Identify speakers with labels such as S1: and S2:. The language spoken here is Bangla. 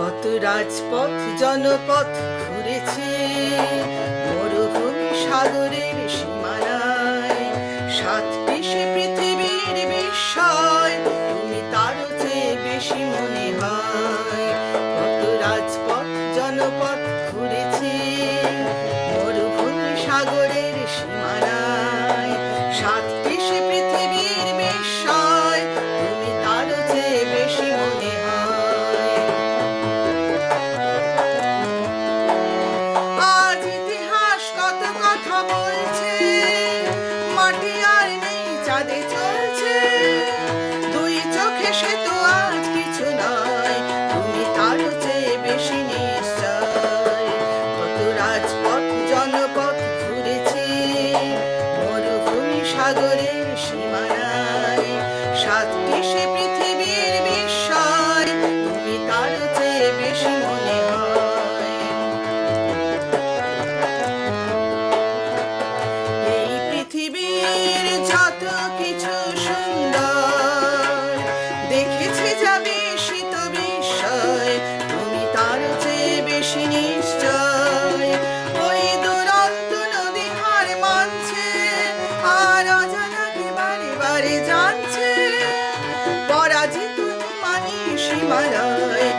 S1: কত রাজপথ জনপথ ঘুরেছি, মরুভূমি সাগরের সীমানায়। সাত দেশে পৃথিবীর বিস্ময়, তুমি তার চেয়ে বেশি মনে হয়। কত রাজপথ জনপথ ঘুরেছি, মরুভূমি সাগরের সীমানায়। সাত দেশে পৃথিবীর বিস্ময়, তুমি তার চেয়ে বেশি মনে হয়। আজ ইতিহাস কত কথা বলছে, মাটি আর নেই চাঁদে চলছে। দুই চোখে সে তো আজ কিছু নয়, তুমি তার চেয়ে বেশি নিশ্চয়। কত রাজপথ জনপথ ঘুরেছি, মরুভূমি সাগরের সীমানায়। সাত দেশে পৃথিবীর বিস্ময়, তুমি তার চেয়ে বেশি মনে হয়। এই পৃথিবীর যত কিছু সুন্দর দেখেছি যা বিস্মিত বিস্ময়, তুমি তার চেয়ে বেশি নিশ্চয়। ওই দুরন্ত নদী হার মানছে, আর অজানাকে বারে বারে জানছে। পরাজিত মানি সীমানায়,